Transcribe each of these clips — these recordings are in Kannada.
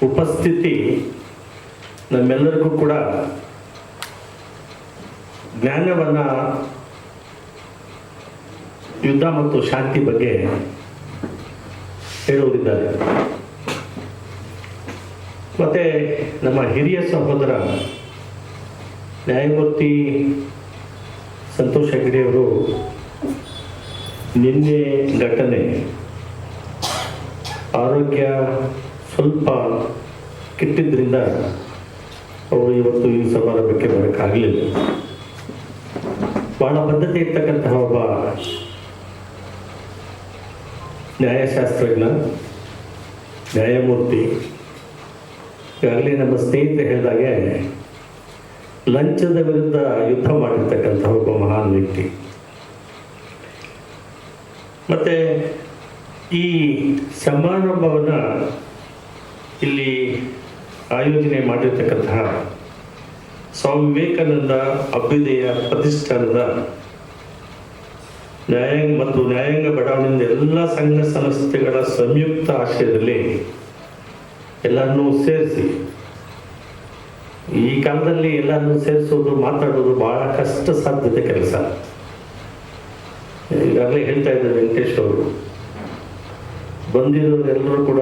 ಉಪಸ್ಥಿತಿ ನಮ್ಮೆಲ್ಲರಿಗೂ ಕೂಡ ಜ್ಞಾನವನ್ನು, ಯುದ್ಧ ಮತ್ತು ಶಾಂತಿ ಬಗ್ಗೆ ಹೇಳುವುದಿದ್ದಾರೆ. ಮತ್ತು ನಮ್ಮ ಹಿರಿಯ ಸಹೋದರ ನ್ಯಾಯಮೂರ್ತಿ ಸಂತೋಷ್ ಹೆಗ್ಡೆಯವರು ನಿನ್ನೆ ಘಟನೆ ಆರೋಗ್ಯ ಸ್ವಲ್ಪ ಕೆಟ್ಟಿದ್ದರಿಂದ ಅವರು ಇವತ್ತು ಈ ಸಮಾರಂಭಕ್ಕೆ ಬರೋಕ್ಕಾಗಲಿಲ್ಲ. ಬಹಳ ಬದ್ಧತೆ ಇರ್ತಕ್ಕಂತಹ ಒಬ್ಬ ನ್ಯಾಯಶಾಸ್ತ್ರಜ್ಞ, ನ್ಯಾಯಮೂರ್ತಿ. ಈಗಾಗಲೇ ನಮ್ಮ ಸ್ನೇಹಿತರು ಹೇಳಿದಾಗೆ ಲಂಚದ ವಿರುದ್ಧ ಯುದ್ಧ ಮಾಡಿರ್ತಕ್ಕಂಥ ಒಬ್ಬ ಮಹಾನ್ ವ್ಯಕ್ತಿ. ಮತ್ತು ಈ ಸಮಾರಂಭವನ್ನು ಇಲ್ಲಿ ಆಯೋಜನೆ ಮಾಡಿರ್ತಕ್ಕಂತಹ ಸ್ವಾಮಿ ವಿವೇಕಾನಂದ ಅಭ್ಯುದಯ ಪ್ರತಿಷ್ಠಾನದ ನ್ಯಾಯಾಂಗ ಮತ್ತು ನ್ಯಾಯಾಂಗ ಬಡಾವಣೆಯಿಂದ ಎಲ್ಲ ಸಂಘ ಸಂಸ್ಥೆಗಳ ಸಂಯುಕ್ತ ಆಶ್ರಯದಲ್ಲಿ ಎಲ್ಲರನ್ನೂ ಸೇರಿಸಿ, ಈ ಕಾಲದಲ್ಲಿ ಎಲ್ಲರನ್ನೂ ಸೇರಿಸೋದು, ಮಾತಾಡೋದು ಬಹಳ ಕಷ್ಟ ಸಾಧ್ಯತೆ ಕೆಲಸ. ಈಗಾಗಲೇ ಹೇಳ್ತಾ ಇದ್ದಾರೆ ವೆಂಕಟೇಶ್ ಅವರು, ಬಂದಿರೋರೆಲ್ಲರೂ ಕೂಡ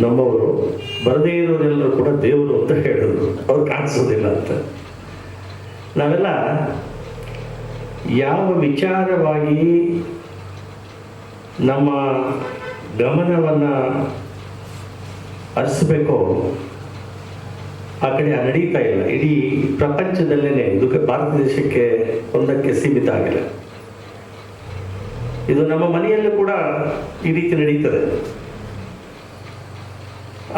ನಮ್ಮವರು, ಬರದೇ ಇರೋರೆಲ್ಲರೂ ಕೂಡ ದೇವರು ಅಂತ ಹೇಳಿದ್ರು. ಅವ್ರು ಕಾಣಿಸೋದಿಲ್ಲ ಅಂತ. ನಾವೆಲ್ಲ ಯಾವ ವಿಚಾರವಾಗಿ ನಮ್ಮ ಗಮನವನ್ನು ಹರಿಸಬೇಕೋ ಆ ಕಡೆ ನಡೀತಾ ಇಲ್ಲ. ಇಡೀ ಪ್ರಪಂಚದಲ್ಲೇ ಇದು ಭಾರತ ದೇಶಕ್ಕೆ ಒಂದಕ್ಕೆ ಸೀಮಿತ ಆಗಿಲ್ಲ. ಇದು ನಮ್ಮ ಮನೆಯಲ್ಲೂ ಕೂಡ ಈ ರೀತಿ ನಡೀತದೆ.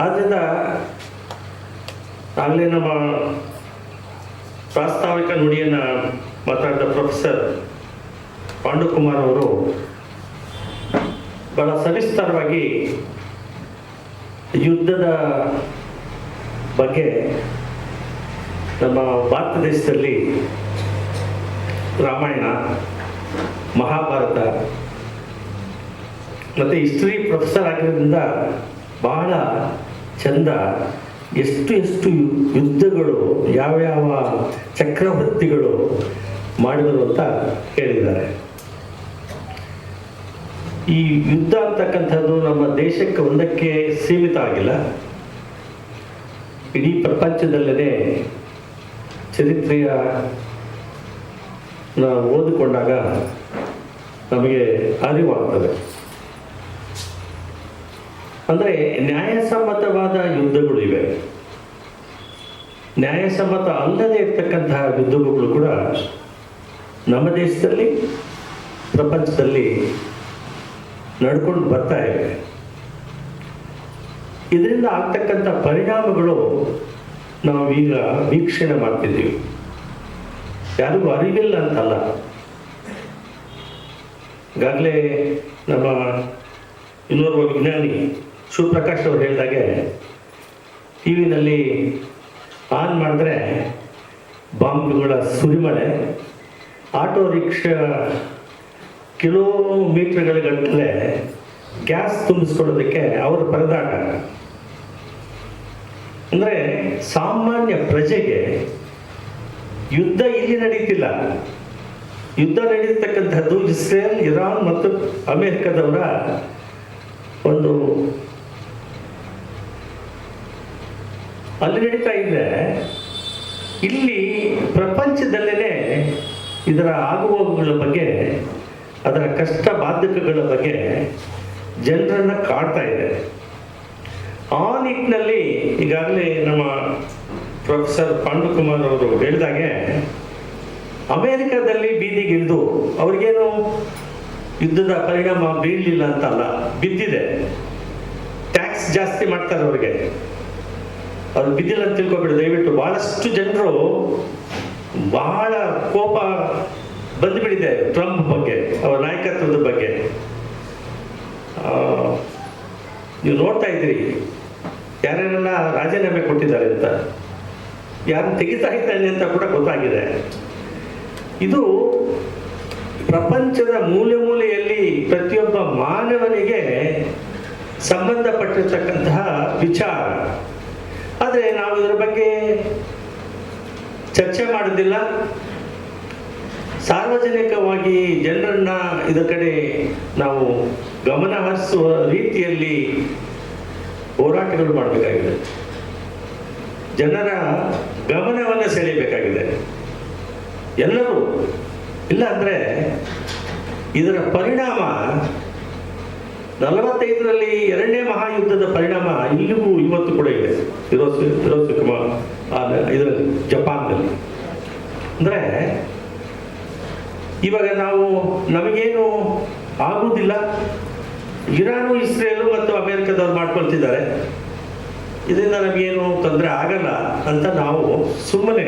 ಆದ್ದರಿಂದ ಆಗಲೇ ನಮ್ಮ ಪ್ರಾಸ್ತಾವಿಕ ನುಡಿಯನ್ನು ಮಾತಾಡಿದ ಪ್ರೊಫೆಸರ್ ಪಾಂಡುಕುಮಾರ್ ಅವರು ಬಹಳ ಸವಿಸ್ತಾರವಾಗಿ ಯುದ್ಧದ ಬಗ್ಗೆ ನಮ್ಮ ಭಾರತ ದೇಶದಲ್ಲಿ ರಾಮಾಯಣ, ಮಹಾಭಾರತ ಮತ್ತು ಹಿಸ್ಟ್ರಿ ಪ್ರೊಫೆಸರ್ ಆಗಿರೋದ್ರಿಂದ ಬಹಳ ಚಂದ ಎಷ್ಟು ಯುದ್ಧಗಳು, ಯಾವ್ಯಾವ ಚಕ್ರವರ್ತಿಗಳು ಮಾಡಿದರು ಅಂತ ಹೇಳಿದ್ದಾರೆ. ಈ ಯುದ್ಧ ಅಂತಕ್ಕಂಥದ್ದು ನಮ್ಮ ದೇಶಕ್ಕೆ ಒಂದಕ್ಕೆ ಸೀಮಿತ ಆಗಿಲ್ಲ. ಇಡೀ ಪ್ರಪಂಚದಲ್ಲೇ ಚರಿತ್ರೆಯ ನಾವು ಓದಿಕೊಂಡಾಗ ನಮಗೆ ಅರಿವಾಗ್ತದೆ. ಅಂದರೆ ನ್ಯಾಯಸಮ್ಮತವಾದ ಯುದ್ಧಗಳು ಇವೆ, ನ್ಯಾಯಸಮ್ಮತ ಅಲ್ಲದೆ ಇರ್ತಕ್ಕಂತಹ ಯುದ್ಧಗಳು ಕೂಡ ನಮ್ಮ ದೇಶದಲ್ಲಿ, ಪ್ರಪಂಚದಲ್ಲಿ ನಡ್ಕೊಂಡು ಬರ್ತಾ ಇವೆ. ಇದರಿಂದ ಆಗ್ತಕ್ಕಂಥ ಪರಿಣಾಮಗಳು ನಾವು ಈಗ ವೀಕ್ಷಣೆ ಮಾಡ್ತಿದ್ದೀವಿ. ಯಾರಿಗೂ ಅರಿವಿಲ್ಲ ಅಂತಲ್ಲ. ಈಗಾಗಲೇ ನಮ್ಮ ಇನ್ನೋರ್ವ ವಿಜ್ಞಾನಿ ಶಿವಪ್ರಕಾಶ್ ಅವರು ಹೇಳಿದಾಗೆ, ಟಿ ವಿನಲ್ಲಿ ಆನ್ ಮಾಡಿದ್ರೆ ಬಾಂಬ್ಗಳ ಸುರಿಮಳೆ, ಆಟೋ ರಿಕ್ಷಾ ಕಿಲೋಮೀಟರ್ಗಳ ಗಟ್ಟಲೆ ಗ್ಯಾಸ್ ತುಂಬಿಸ್ಕೊಳ್ಳೋದಕ್ಕೆ ಅವರ ಪರದಾಟ. ಅಂದರೆ ಸಾಮಾನ್ಯ ಪ್ರಜೆಗೆ ಯುದ್ಧ ಇಲ್ಲಿ ನಡೀತಿಲ್ಲ. ಯುದ್ಧ ನಡೀತಕ್ಕಂಥದ್ದು ಇಸ್ರೇಲ್, ಇರಾನ್ ಮತ್ತು ಅಮೆರಿಕದವರ ಒಂದು ಅಲ್ಲಿ ನಡೀತಾ ಇದೆ. ಇಲ್ಲಿ ಪ್ರಪಂಚದಲ್ಲೇ ಇದರ ಆಗುಹೋಗುಗಳ ಬಗ್ಗೆ, ಅದರ ಕಷ್ಟ ಬಾಧಕಗಳ ಬಗ್ಗೆ ಜನರನ್ನು ಕಾಡ್ತಾ ಇದೆ. ಆ ನಿಟ್ಟಿನಲ್ಲಿ ಈಗಾಗಲೇ ನಮ್ಮ ಪ್ರೊಫೆಸರ್ ಪಾಂಡುಕುಮಾರ್ ಅವರು ಹೇಳಿದಾಗೆ, ಅಮೇರಿಕಾದಲ್ಲಿ ಬೀದಿಗಿಳಿದು ಅವ್ರಿಗೇನು ಯುದ್ಧದ ಪರಿಣಾಮ ಬೀಳಲಿಲ್ಲ ಅಂತಲ್ಲ, ಬಿದ್ದಿದೆ. ಟ್ಯಾಕ್ಸ್ ಜಾಸ್ತಿ ಮಾಡ್ತಾರೆ ಅವ್ರಿಗೆ, ಅವ್ರು ಬಿದ್ದಿಲ್ಲ ಅಂತ ತಿಳ್ಕೊಬೇಡಿ ದಯವಿಟ್ಟು. ಬಹಳಷ್ಟು ಜನರು ಬಹಳ ಕೋಪ ಬಂದುಬಿಟ್ಟಿದೆ ಟ್ರಂಪ್ ಬಗ್ಗೆ, ಅವರ ನಾಯಕತ್ವದ ಬಗ್ಗೆ. ನೀವು ನೋಡ್ತಾ ಇದ್ದೀರಿ ಯಾರ್ಯಾರೆಲ್ಲ ರಾಜೀನಾಮೆ ಕೊಟ್ಟಿದ್ದಾರೆ ಅಂತ, ಯಾರು ತೆಗಿತಾ ಇದ್ದಾನೆ ಅಂತ ಕೂಡ ಗೊತ್ತಾಗಿದೆ. ಇದು ಪ್ರಪಂಚದ ಮೂಲೆ ಮೂಲೆಯಲ್ಲಿ ಪ್ರತಿಯೊಬ್ಬ ಮಾನವನಿಗೆ ಸಂಬಂಧಪಟ್ಟಿರ್ತಕ್ಕಂತಹ ವಿಚಾರ. ಆದರೆ ನಾವು ಇದರ ಬಗ್ಗೆ ಚರ್ಚೆ ಮಾಡೋದಿಲ್ಲ. ಸಾರ್ವಜನಿಕವಾಗಿ ಜನರನ್ನ ಇದರ ಕಡೆ ನಾವು ಗಮನ ಹರಿಸುವ ರೀತಿಯಲ್ಲಿ ಹೋರಾಟಗಳು ಮಾಡಬೇಕಾಗಿದೆ. ಜನರ ಗಮನವನ್ನು ಸೆಳೆಯಬೇಕಾಗಿದೆ ಎಲ್ಲರೂ. ಇಲ್ಲ ಅಂದರೆ ಇದರ ಪರಿಣಾಮ 45ರಲ್ಲಿ ಎರಡನೇ ಮಹಾಯುದ್ಧದ ಪರಿಣಾಮ ಇಲ್ಲಿಗೂ ಇವತ್ತು ಕೂಡ ಇದೆ. ಹಿರೋಶಿಮಾ ಇದರಲ್ಲಿ ಜಪಾನ್ನಲ್ಲಿ. ಅಂದರೆ ಇವಾಗ ನಮಗೇನು ಆಗುವುದಿಲ್ಲ, ಇರಾನು ಇಸ್ರೇಲು ಮತ್ತು ಅಮೇರಿಕದವ್ರು ಮಾಡ್ಕೊಳ್ತಿದ್ದಾರೆ, ಇದರಿಂದ ನಮಗೇನು ತೊಂದರೆ ಆಗಲ್ಲ ಅಂತ ನಾವು ಸುಮ್ಮನೆ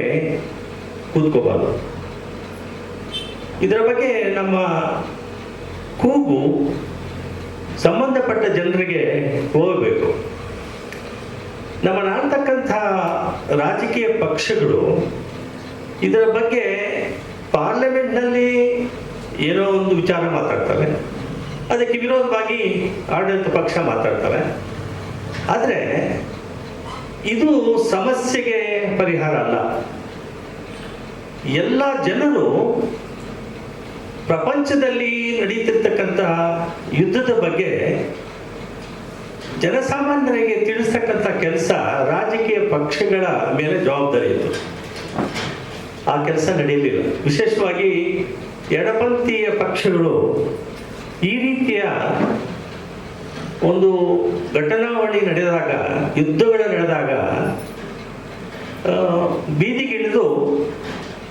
ಕೂತ್ಕೋಬಾರ್ದು. ಇದರ ಬಗ್ಗೆ ನಮ್ಮ ಕೂಗು ಸಂಬಂಧಪಟ್ಟ ಜನರಿಗೆ ಹೋಗಬೇಕು. ನಮ್ಮನ್ನಾಡ್ತಕ್ಕಂಥ ರಾಜಕೀಯ ಪಕ್ಷಗಳು ಇದರ ಬಗ್ಗೆ ಪಾರ್ಲಿಮೆಂಟ್ನಲ್ಲಿ ಏನೋ ಒಂದು ವಿಚಾರ ಮಾತಾಡ್ತಾರೆ, ಅದಕ್ಕೆ ವಿರೋಧವಾಗಿ ಆಡಳಿತ ಪಕ್ಷ ಮಾತಾಡ್ತಾರೆ. ಆದರೆ ಇದು ಸಮಸ್ಯೆಗೆ ಪರಿಹಾರ ಅಲ್ಲ. ಎಲ್ಲ ಜನರು ಪ್ರಪಂಚದಲ್ಲಿ ನಡೀತಿರ್ತಕ್ಕಂತಹ ಯುದ್ಧದ ಬಗ್ಗೆ ಜನಸಾಮಾನ್ಯರಿಗೆ ತಿಳಿಸ್ತಕ್ಕಂಥ ಕೆಲಸ ರಾಜಕೀಯ ಪಕ್ಷಗಳ ಮೇಲೆ ಜವಾಬ್ದಾರಿ ಇತ್ತು. ಆ ಕೆಲಸ ನಡೆಯಲಿಲ್ಲ. ವಿಶೇಷವಾಗಿ ಎಡಪಂಥೀಯ ಪಕ್ಷಗಳು ಈ ರೀತಿಯ ಒಂದು ಘಟನಾವಳಿ ನಡೆದಾಗ, ಯುದ್ಧಗಳು ನಡೆದಾಗ ಬೀದಿಗಿಳಿದು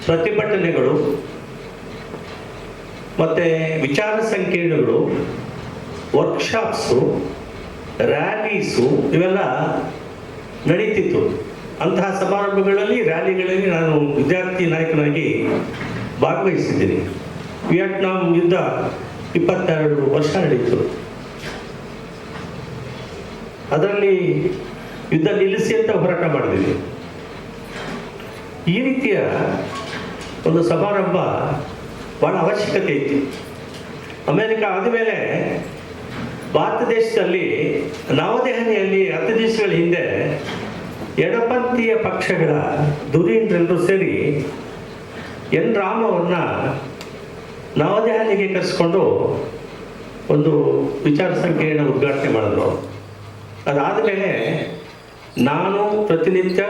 ಪ್ರತಿಭಟನೆಗಳು ಮತ್ತು ವಿಚಾರ ಸಂಕಿರಣಗಳು, ವರ್ಕ್ಶಾಪ್ಸು, ರ್ಯಾಲೀಸು ಇವೆಲ್ಲ ನಡೀತಿತ್ತು. ಅಂತಹ ಸಮಾರಂಭಗಳಲ್ಲಿ, ರ್ಯಾಲಿಗಳಲ್ಲಿ ನಾನು ವಿದ್ಯಾರ್ಥಿ ನಾಯಕನಾಗಿ ಭಾಗವಹಿಸಿದ್ದೀನಿ. ವಿಯೆಟ್ನಾಂ ಯುದ್ಧ 22 ವರ್ಷ ನಡೀತು. ಅದರಲ್ಲಿ ಯುದ್ಧ ನಿಲ್ಲಿಸಿ ಅಂತ ಹೋರಾಟ ಮಾಡಿದ್ದೀವಿ. ಈ ರೀತಿಯ ಒಂದು ಸಮಾರಂಭ ಬಹಳ ಅವಶ್ಯಕತೆ ಇತ್ತು. ಅಮೇರಿಕ ಆದಮೇಲೆ ಭಾರತ ದೇಶದಲ್ಲಿ ನವದೆಹಲಿಯಲ್ಲಿ 10 ದಿವಸಗಳ ಹಿಂದೆ ಎಡಪಂಥೀಯ ಪಕ್ಷಗಳ ಧುರೀಣರೆಲ್ಲರೂ ಸೇರಿ ಎನ್ ರಾಮವನ್ನ ನವದೆಹಲಿಗೆ ಕರೆಸ್ಕೊಂಡು ಒಂದು ವಿಚಾರ ಸಂಕಿರಣ ಉದ್ಘಾಟನೆ ಮಾಡಿದ್ರು. ಅದಾದ ಮೇಲೆ ನಾನು ಪ್ರತಿನಿತ್ಯ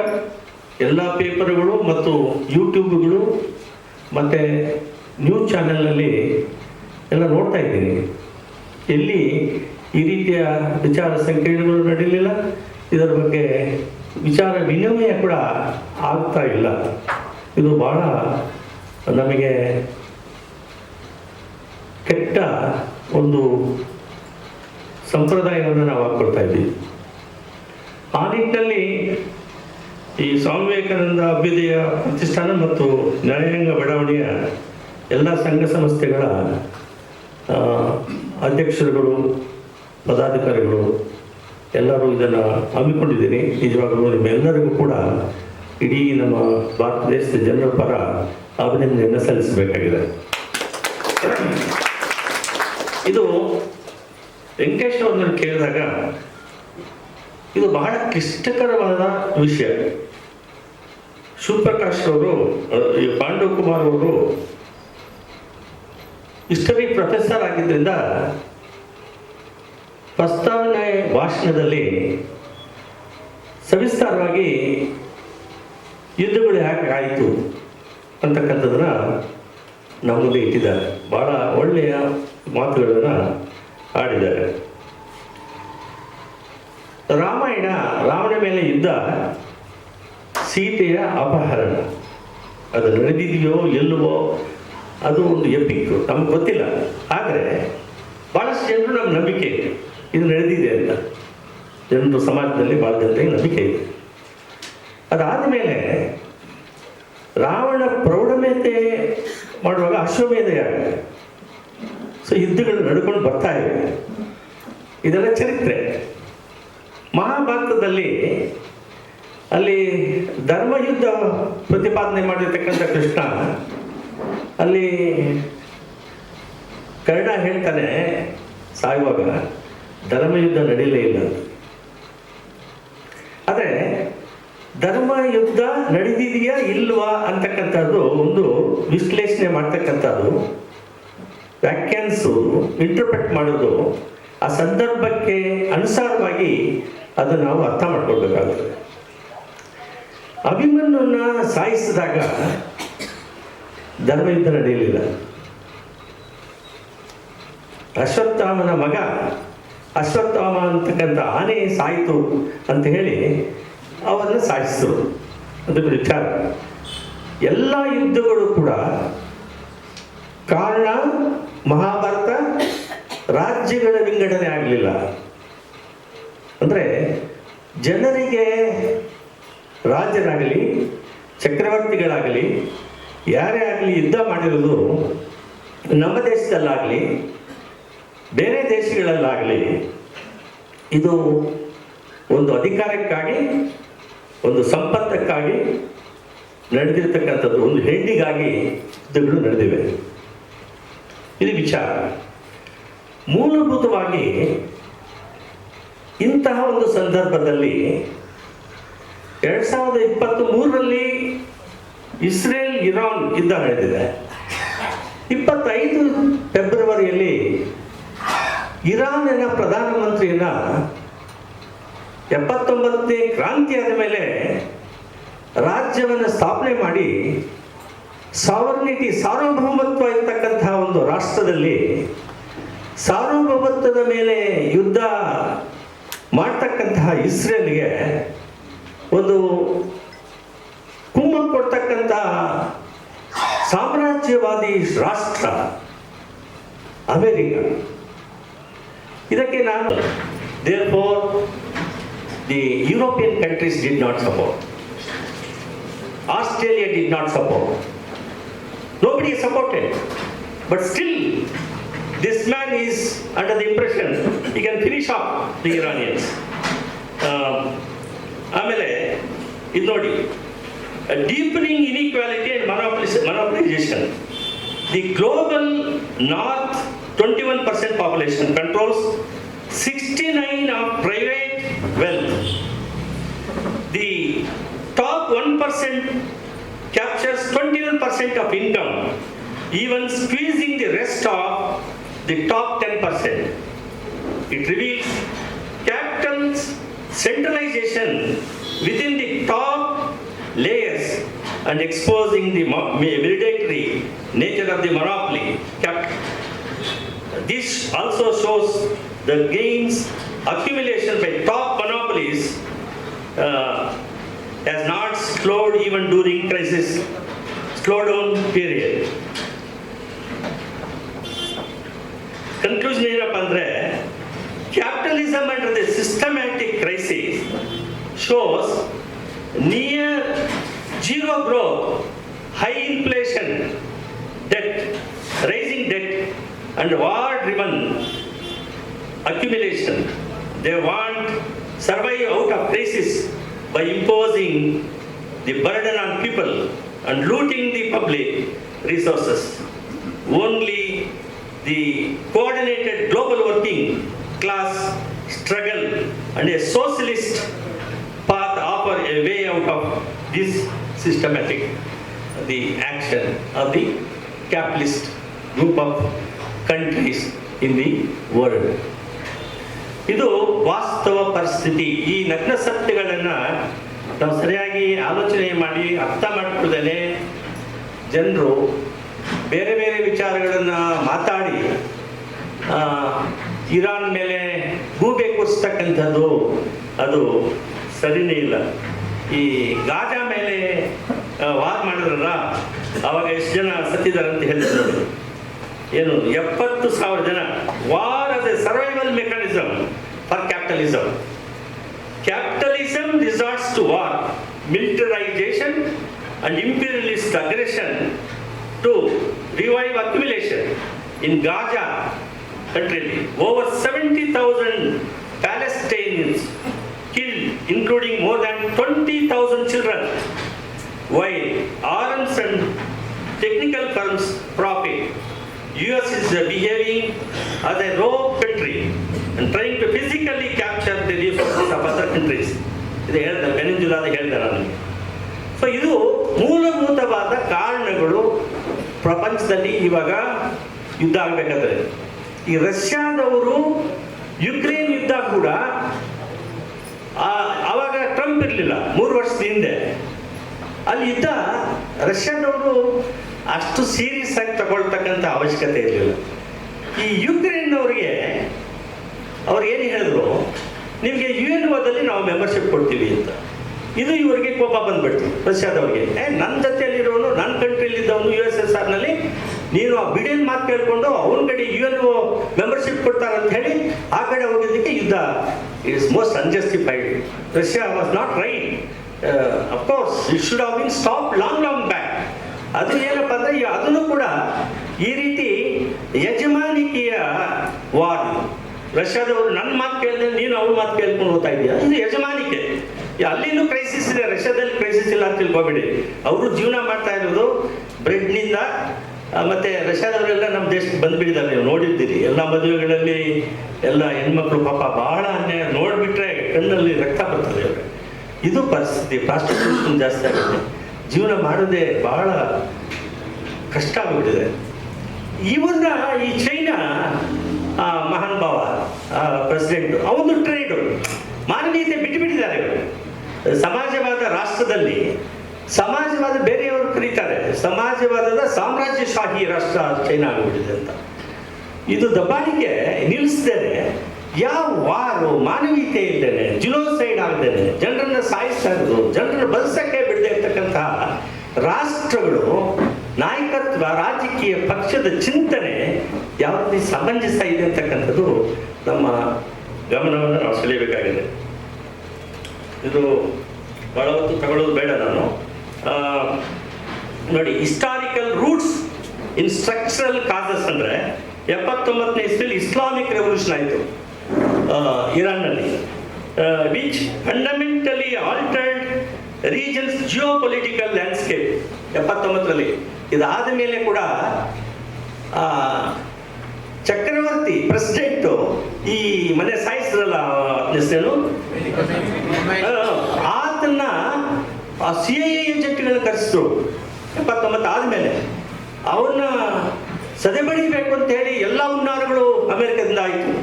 ಎಲ್ಲ ಪೇಪರ್ಗಳು ಮತ್ತು ಯೂಟ್ಯೂಬ್ಗಳು ಮತ್ತು ನ್ಯೂಸ್ ಚಾನೆಲ್ನಲ್ಲಿ ಎಲ್ಲ ನೋಡ್ತಾ ಇದ್ದೀನಿ. ಎಲ್ಲಿ ಈ ರೀತಿಯ ವಿಚಾರ ಸಂಕಿರಣಗಳು ನಡೀಲಿಲ್ಲ, ಇದರ ಬಗ್ಗೆ ವಿಚಾರ ವಿನಿಮಯ ಕೂಡ ಆಗ್ತಾ ಇಲ್ಲ. ಇದು ಬಹಳ ನಮಗೆ ಕೆಟ್ಟ ಒಂದು ಸಂಪ್ರದಾಯವನ್ನು ನಾವು ಹಾಕ್ಕೊಳ್ತಾ ಇದ್ದೀವಿ. ಆ ನಿಟ್ಟಿನಲ್ಲಿ ಈ ಸ್ವಾಮಿ ವಿವೇಕಾನಂದ ಅಭ್ಯುದಯ ಪ್ರತಿಷ್ಠಾನ ಮತ್ತು ನ್ಯಾಯಾಂಗ ಬಡಾವಣೆಯ ಎಲ್ಲ ಸಂಘ ಸಂಸ್ಥೆಗಳ ಅಧ್ಯಕ್ಷರುಗಳು, ಪದಾಧಿಕಾರಿಗಳು ಎಲ್ಲರೂ ಇದನ್ನು ಹಮ್ಮಿಕೊಂಡಿದ್ದೀನಿ. ನಿಜವಾಗಲೂ ನಿಮ್ಮೆಲ್ಲರಿಗೂ ಕೂಡ ಇಡೀ ನಮ್ಮ ಭಾರತ ದೇಶದ ಜನರ ಪರ ಅಭಿನಂದನೆಯನ್ನು ಸಲ್ಲಿಸಬೇಕಾಗಿದೆ. ಇದು ವೆಂಕಟೇಶ್ ಅವ್ರನ್ನ ಕೇಳಿದಾಗ ಇದು ಬಹಳ ಕ್ಲಿಷ್ಟಕರವಾದ ವಿಷಯ. ಶಿವಪ್ರಕಾಶ್ ಅವರು, ಪಾಂಡವ್ ಕುಮಾರ್ ಅವರು ಹಿಸ್ಟರಿ ಪ್ರೊಫೆಸರ್ ಆಗಿದ್ದರಿಂದ ಪ್ರಸ್ತಾವನೆ ಭಾಷಣದಲ್ಲಿ ಸವಿಸ್ತಾರವಾಗಿ ಯುದ್ಧಗಳು ಯಾಕೆ ಆಯಿತು ಅಂತಕ್ಕಂಥದ್ದನ್ನ ನಮ್ಮ ಮುಂದೆ ಇಟ್ಟಿದ್ದಾರೆ. ಬಹಳ ಒಳ್ಳೆಯ ಮಾತುಗಳನ್ನು ಆಡಿದ್ದಾರೆ. ರಾಮಾಯಣ, ರಾವಣ ಮೇಲೆ ಯುದ್ಧ, ಸೀತೆಯ ಅಪಹರಣ, ಅದು ನಡೆದಿದೆಯೋ ಎಲ್ಲವೋ ಅದು ಒಂದು ಎಪಿಕ್, ನಮ್ಗೆ ಗೊತ್ತಿಲ್ಲ. ಆದರೆ ಭಾಳಷ್ಟು ಜನರು ನಮ್ಮ ನಂಬಿಕೆ ಇದೆ ಇದು ನಡೆದಿದೆ ಅಂತ. ಜನರು ಸಮಾಜದಲ್ಲಿ ಭಾಳ ಜನರಿಗೆ ನಂಬಿಕೆ ಇದೆ. ಅದಾದ ಮೇಲೆ ರಾವಣ ಪ್ರೌಢಮೇತೆ ಮಾಡುವಾಗ ಅಶ್ವಮೇಧ ಯಾಗ, ಸೊ ಯುದ್ಧಗಳು ನಡ್ಕೊಂಡು ಬರ್ತಾ ಇವೆ. ಇದೆಲ್ಲ ಚರಿತ್ರೆ. ಮಹಾಭಾರತದಲ್ಲಿ ಅಲ್ಲಿ ಧರ್ಮಯುದ್ಧ ಪ್ರತಿಪಾದನೆ ಮಾಡಿರ್ತಕ್ಕಂಥ ಕೃಷ್ಣ, ಅಲ್ಲಿ ಕರ್ಣ ಹೇಳ್ತಾನೆ ಸಾಯುವಾಗ, ಧರ್ಮಯುದ್ಧ ನಡೀಲೇ ಇಲ್ಲ. ಆದರೆ ಧರ್ಮ ಯುದ್ಧ ನಡೆದಿದೆಯಾ ಇಲ್ವಾ ಅಂತಕ್ಕಂಥದ್ದು ಒಂದು ವಿಶ್ಲೇಷಣೆ ಮಾಡ್ತಕ್ಕಂಥದ್ದು, ವ್ಯಾಖ್ಯಾನಿಸೋದು, ಇಂಟರ್ಪ್ರೆಟ್ ಮಾಡೋದು, ಆ ಸಂದರ್ಭಕ್ಕೆ ಅನುಸಾರವಾಗಿ ಅದನ್ನು ನಾವು ಅರ್ಥ ಮಾಡ್ಕೊಳ್ಬೇಕಾಗ್ತದೆ. ಅಭಿಮನ್ಯುನ ಸಾಯಿಸಿದಾಗ ಧರ್ಮಯುದ್ಧ ನಡೆಯಲಿಲ್ಲ. ಅಶ್ವತ್ಥಾಮನ ಮಗ ಅಶ್ವತ್ಥಾಮ ಅಂತಕ್ಕಂಥ ಆನೆ ಸಾಯಿತು ಅಂತ ಹೇಳಿ ಅವರನ್ನು ಸಾಯಿಸಿದ್ರು. ಅದಕ್ಕೆ ವಿಚಾರ ಎಲ್ಲ ಯುದ್ಧಗಳು ಕೂಡ ಕಾರಣ ಮಹಾಭಾರತ ರಾಜ್ಯಗಳ ವಿಂಗಡಣೆ ಆಗಲಿಲ್ಲ. ಅಂದರೆ ಜನರಿಗೆ ರಾಜರಾಗಲಿ ಚಕ್ರವರ್ತಿಗಳಾಗಲಿ ಯಾರೇ ಆಗಲಿ ಯುದ್ಧ ಮಾಡಿರೋದು ನಮ್ಮ ದೇಶದಲ್ಲಾಗಲಿ ಬೇರೆ ದೇಶಗಳಲ್ಲಾಗಲಿ ಇದು ಒಂದು ಅಧಿಕಾರಕ್ಕಾಗಿ, ಒಂದು ಸಂಪತ್ತಕ್ಕಾಗಿ ನಡೆದಿರ್ತಕ್ಕಂಥದ್ದು, ಒಂದು ಹೆಣ್ಣಿಗಾಗಿ ಯುದ್ಧಗಳು ನಡೆದಿವೆ. ಇದು ವಿಚಾರ. ಮೂಲಭೂತವಾಗಿ ಇಂತಹ ಒಂದು ಸಂದರ್ಭದಲ್ಲಿ 2023ರಲ್ಲಿ ಇಸ್ರೇಲ್ ಇರಾನ್ ಯುದ್ಧ ನಡೆದಿದೆ. 25 ಫೆಬ್ರವರಿಯಲ್ಲಿ ಇರಾನಿನ ಪ್ರಧಾನಮಂತ್ರಿಯನ್ನ 79ನೇ ಕ್ರಾಂತಿ ಆದ ಮೇಲೆ ರಾಜ್ಯವನ್ನು ಸ್ಥಾಪನೆ ಮಾಡಿ ಸಾರ್ವಭೌಮತ್ವ ಇರ್ತಕ್ಕಂತಹ ಒಂದು ರಾಷ್ಟ್ರದಲ್ಲಿ ಸಾರ್ವಭೌಮತ್ವದ ಮೇಲೆ ಯುದ್ಧ ಮಾಡ್ತಕ್ಕಂತಹ ಇಸ್ರೇಲ್ಗೆ ಒಂದು ಕುಮ್ಮಕ್ಕು ಕೊಡ್ತಕ್ಕಂತಹ ಸಾಮ್ರಾಜ್ಯವಾದಿ ರಾಷ್ಟ್ರ ಅಮೆರಿಕ. ಇದಕ್ಕೆ ನಾನು therefore the European countries did not support. Australia did not support. Nobody supported. But still this man is under the impression he can finish off the Iranians. ಆಮೇಲೆ ಇದು ನೋಡಿ, deepening inequality and monopolization. The global north 21% population controls 69 of private wealth. The top 1% captures 21% of income, even squeezing the rest of the top 10%. It reveals capital's centralization within the top layers and exposing the predatory nature of the monopoly capital. This also shows the gains accumulation by top monopolies has not slowed even during crisis slowdown period. Conclusion ಏನಪ್ಪ ಅಂದರೆ, capitalism under the systematic crisis shows near zero growth, high inflation, debt, rising debt and war-driven accumulation. They want survive out of crisis by imposing the burden on people and looting the public resources. Only the coordinated global working class struggle and a socialist path offer a way out of this systematic the action of the capitalist group of countries in the world. ಇದು ವಾಸ್ತವ ಪರಿಸ್ಥಿತಿ. ಈ ನಗ್ನ ಸತ್ಯಗಳನ್ನು ನಾವು ಸರಿಯಾಗಿ ಆಲೋಚನೆ ಮಾಡಿ ಅರ್ಥ ಮಾಡಿಕೊಳ್ಳದೆ ಜನರು ಬೇರೆ ಬೇರೆ ವಿಚಾರಗಳನ್ನು ಮಾತಾಡಿ ಇರಾನ್ ಮೇಲೆ ಗೂಬೆ ಕೂರಿಸ್ತಕ್ಕಂಥದ್ದು ಅದು ಸರಿನೇ ಇಲ್ಲ. ಈ ಗಾಜಾ ಮೇಲೆ ವಾರ್ ಮಾಡಿದ್ರಲ್ಲ, ಅವಾಗ ಎಷ್ಟು ಜನ ಸತ್ತಿದ್ದಾರೆ ಅಂತ ಹೇಳ್ತಾರೆ. ಏನು 70,000 ಜನ. War as a survival mechanism for capitalism. Capitalism resorts to war, militarization and imperialist aggression to revive accumulation. In Gaza country, over 70,000 Palestinians killed, including more than 20,000 children, while arms and technical firms profit. US is behaving as a rogue country and trying to ಇದು ಹೇಳ್ದೆ, ಪೆನಿನ್ಸುಲಾದ ಹೇಳ್ದೆ ನನಗೆ. ಸೊ ಇದು ಮೂಲಭೂತವಾದ ಕಾರಣಗಳು. ಪ್ರಪಂಚದಲ್ಲಿ ಇವಾಗ ಯುದ್ಧ ಆಗಬೇಕಾದ್ರೆ ಈ ರಷ್ಯಾದವರು ಯುಕ್ರೇನ್ ಯುದ್ಧ ಕೂಡ ಆವಾಗ ಟ್ರಂಪ್ ಇರಲಿಲ್ಲ 3 ವರ್ಷದ ಹಿಂದೆ. ಅಲ್ಲಿ ಯುದ್ಧ ರಷ್ಯಾದವರು ಅಷ್ಟು ಸೀರಿಯಸ್ ಆಗಿ ತಗೊಳ್ತಕ್ಕಂಥ ಅವಶ್ಯಕತೆ ಇರಲಿಲ್ಲ. ಈ ಯುಕ್ರೇನ್ನವ್ರಿಗೆ ಅವ್ರು ಏನು ಹೇಳಿದ್ರು, ನಿಮಗೆ UNOದಲ್ಲಿ ನಾವು ಮೆಂಬರ್ಶಿಪ್ ಕೊಡ್ತೀವಿ ಅಂತ. ಇದು ಇವರಿಗೆ ಕೋಪ ಬಂದ್ಬಿಡ್ತು ರಷ್ಯಾದವ್ರಿಗೆ. ನನ್ನ ಜೊತೆಯಲ್ಲಿರೋನು, ನನ್ನ ಕಂಟ್ರಿಯಲ್ಲಿದ್ದವನು USSRನಲ್ಲಿ, ನೀನು ಆ ಬಿಡಿಯನ್ ಮಾತು ಕೇಳಿಕೊಂಡು ಅವನ ಕಡೆ UNO ಮೆಂಬರ್ಶಿಪ್ ಕೊಡ್ತಾರಂತ ಹೇಳಿ ಆ ಕಡೆ ಹೋಗಿದ್ದಕ್ಕೆ ಯುದ್ಧ is most unjustified. Russia was not right. Of course it should have been stop long back. ಅದು ಏನಪ್ಪ ಅಂದರೆ ಅದನ್ನು ಕೂಡ ಈ ರೀತಿ ಯಜಮಾನಿಕೆಯ ವಾರ್. ರಷ್ಯಾದವರು ನನ್ನ ಮಾತು ಕೇಳಿದ್ರೆ ನೀನು ಅವ್ರ ಮಾತು ಕೇಳ್ಕೊಂಡು ಹೋಗ್ತಾ ಇದೆಯಾ, ಇದು ಯಜಮಾನಿಕೆ. ಅಲ್ಲಿನೂ ಕ್ರೈಸಿಸ್ ಇದೆ, ರಷ್ಯಾದಲ್ಲಿ ಕ್ರೈಸಿಸ್ ಇಲ್ಲ ಅಂತ ತಿಳ್ಕೊಬೇಡಿ. ಅವರು ಜೀವನ ಮಾಡ್ತಾ ಇರೋದು ಬ್ರೆಡ್ನಿಂದ. ಮತ್ತು ರಷ್ಯಾದವರೆಲ್ಲ ನಮ್ಮ ದೇಶಕ್ಕೆ ಬಂದುಬಿಟ್ಟಿದ್ದಾರೆ, ನೀವು ನೋಡಿದ್ದೀರಿ. ಎಲ್ಲ ಮದುವೆಗಳಲ್ಲಿ ಎಲ್ಲ ಹೆಣ್ಮಕ್ಳು ಪಾಪ ಬಹಳ ಅನ್ಯಾಯ, ನೋಡಿಬಿಟ್ರೆ ಕಣ್ಣಲ್ಲಿ ರಕ್ತ ಬರ್ತದೆ ಅವ್ರಿಗೆ. ಇದು ಪರಿಸ್ಥಿತಿ. ಪ್ರಾಸ್ಟಿಟ್ಯೂಷನ್ ಜಾಸ್ತಿ ಆಗುತ್ತೆ, ಜೀವನ ಮಾಡೋದೇ ಬಹಳ ಕಷ್ಟ ಆಗಿಬಿಟ್ಟಿದೆ. ಇವನ್ನ ಈ ಚೈನಾ ಮಹಾನ್ ಭಾವ ಪ್ರೆಸಿಡೆಂಟ್ ಅವನು ಟ್ರೇಡು ಮಾನವೀಯತೆ ಬಿಟ್ಟುಬಿಟ್ಟಿದ್ದಾರೆ ಇವರು. ಸಮಾಜವಾದ ರಾಷ್ಟ್ರದಲ್ಲಿ ಸಮಾಜವಾದ ಬೇರೆಯವರು ಕರೀತಾರೆ, ಸಮಾಜವಾದದ ಸಾಮ್ರಾಜ್ಯಶಾಹಿ ರಾಷ್ಟ್ರ ಚೈನಾ ಆಗಿಬಿಟ್ಟಿದೆ ಅಂತ. ಇದು ದಬ್ಬಾಳಿಕೆ ನಿಲ್ಲಿಸ್ದೇನೆ, ಯಾವ ವಾರು ಮಾನವೀಯತೆ ಇದ್ದೇನೆ, ಜಿನೋಸೈಡ್ ಆಗದೇನೆ ಜನರನ್ನ ಸಾಯಿಸ್ತಾ ಇರೋದು, ಜನರನ್ನ ಬದುಸಕ್ಕೆ ಬಿಡದೆ ಇರ್ತಕ್ಕಂಥ ರಾಷ್ಟ್ರಗಳು, ನಾಯಕತ್ವ, ರಾಜಕೀಯ ಪಕ್ಷದ ಚಿಂತನೆ ಯಾವ ರೀತಿ ಸಮಂಜಸ ಇದೆ ಅಂತಕ್ಕಂಥದ್ದು ನಮ್ಮ ಗಮನವನ್ನು ನಾವು ಸೆಳೆಯಬೇಕಾಗಿದೆ. ಇದು ಬಹಳ ಹೊತ್ತು ತಗೊಳ್ಳೋದು ಬೇಡ ನಾನು. ನೋಡಿ, historical roots in structural causes ಅಂದರೆ 79ನೇ ಇಸ್ವಿಯಲ್ಲಿ ಇಸ್ಲಾಮಿಕ್ ರೆವಲ್ಯೂಷನ್ ಆಯಿತು ಇರಾನ್ನಲ್ಲಿ, which fundamentally altered region's geopolitical landscape 79ರಲ್ಲಿ. ಇದಾದ ಮೇಲೆ ಕೂಡ ಚಕ್ರವರ್ತಿ ಪ್ರೆಸಿಡೆಂಟು ಈ ಮನೆ ಸಾಯಿಸಿದ್ರಲ್ಲ ಹೆಸರೇನು, ಆತನ್ನ CIA ಏಜೆಂಟ್ಗಳನ್ನ ಕರೆಸಿದ್ರು 79 ಆದಮೇಲೆ. ಅವನ್ನ ಸದೆಬಡಿಬೇಕು ಅಂತ ಹೇಳಿ ಎಲ್ಲ ಹುನ್ನಾರಗಳು ಅಮೆರಿಕದಿಂದ ಆಯಿತು.